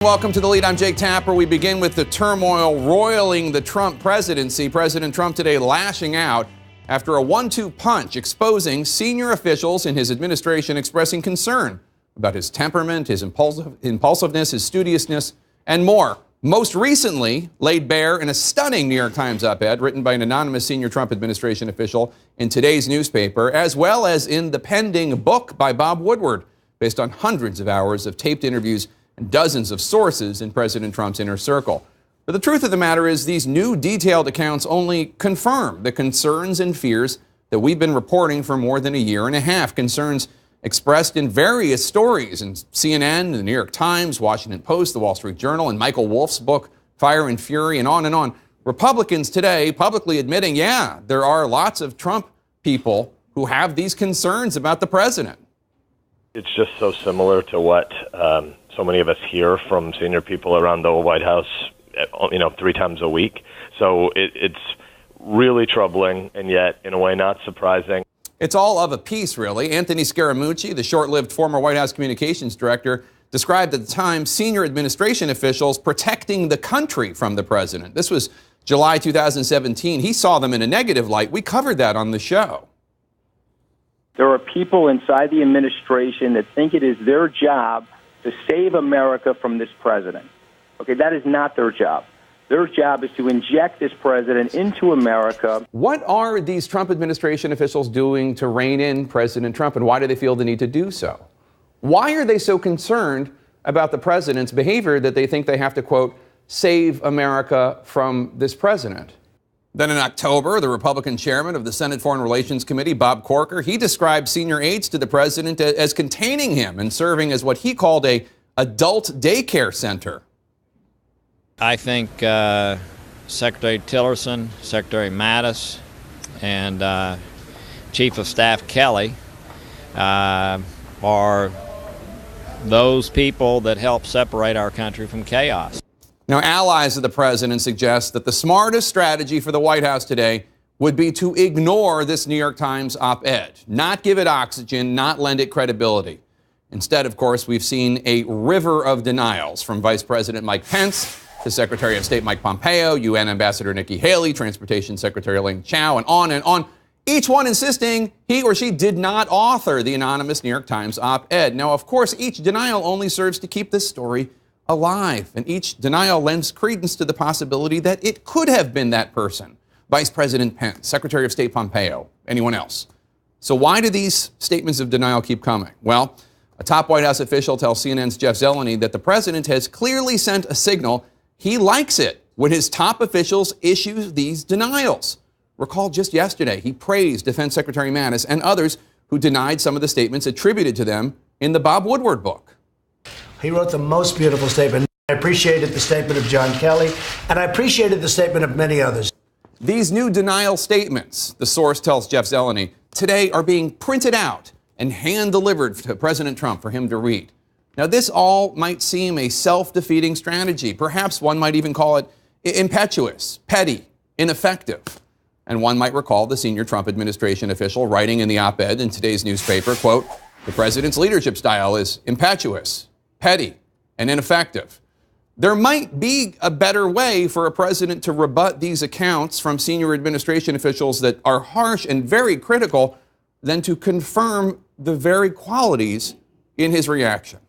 Welcome to The Lead. I'm Jake Tapper. We begin with the turmoil roiling the Trump presidency. President Trump today lashing out after a 1-2 punch, exposing senior officials in his administration expressing concern about his temperament, his impulsiveness, his studiousness, and more. Most recently laid bare in a stunning New York Times op-ed written by an anonymous senior Trump administration official in today's newspaper, as well as in the pending book by Bob Woodward, based on hundreds of hours of taped interviews and dozens of sources in President Trump's inner circle. But the truth of the matter is these new detailed accounts only confirm the concerns and fears that we've been reporting for more than a year and a half, concerns expressed in various stories in CNN, the New York Times, Washington Post, the Wall Street Journal, and Michael Wolff's book, Fire and Fury, and on and on. Republicans today publicly admitting, yeah, there are lots of Trump people who have these concerns about the president. It's just so similar to what so many of us hear from senior people around the White House, 3 times a week. So it's really troubling and yet, in a way, not surprising. It's all of a piece, really. Anthony Scaramucci, the short-lived former White House communications director, described at the time senior administration officials protecting the country from the president. This was July 2017. He saw them in a negative light. We covered that on the show. There are people inside the administration that think it is their job to save America from this president. Okay, that is not their job. Their job is to inject this president into America. What are these Trump administration officials doing to rein in President Trump, and why do they feel the need to do so? Why are they so concerned about the president's behavior that they think they have to, quote, save America from this president? Then in October, the Republican chairman of the Senate Foreign Relations Committee, Bob Corker, he described senior aides to the president as containing him and serving as what he called a adult daycare center. I think Secretary Tillerson, Secretary Mattis, and Chief of Staff Kelly are those people that help separate our country from chaos. Now, allies of the president suggest that the smartest strategy for the White House today would be to ignore this New York Times op-ed, not give it oxygen, not lend it credibility. Instead, of course, we've seen a river of denials from Vice President Mike Pence to Secretary of State Mike Pompeo, UN Ambassador Nikki Haley, Transportation Secretary Elaine Chao, and on, each one insisting he or she did not author the anonymous New York Times op-ed. Now, of course, each denial only serves to keep this story alive, and each denial lends credence to the possibility that it could have been that person, Vice President Pence, Secretary of State Pompeo, anyone else. So why do these statements of denial keep coming? Well, a top White House official tells CNN's Jeff Zeleny that the president has clearly sent a signal he likes it when his top officials issue these denials. Recall just yesterday, he praised Defense Secretary Mattis and others who denied some of the statements attributed to them in the Bob Woodward book. He wrote the most beautiful statement. I appreciated the statement of John Kelly, and I appreciated the statement of many others. These new denial statements, the source tells Jeff Zeleny, today are being printed out and hand-delivered to President Trump for him to read. Now, this all might seem a self-defeating strategy. Perhaps one might even call it impetuous, petty, ineffective. And one might recall the senior Trump administration official writing in the op-ed in today's newspaper, quote, the president's leadership style is impetuous, petty, and ineffective. There might be a better way for a president to rebut these accounts from senior administration officials that are harsh and very critical than to confirm the very qualities in his reaction.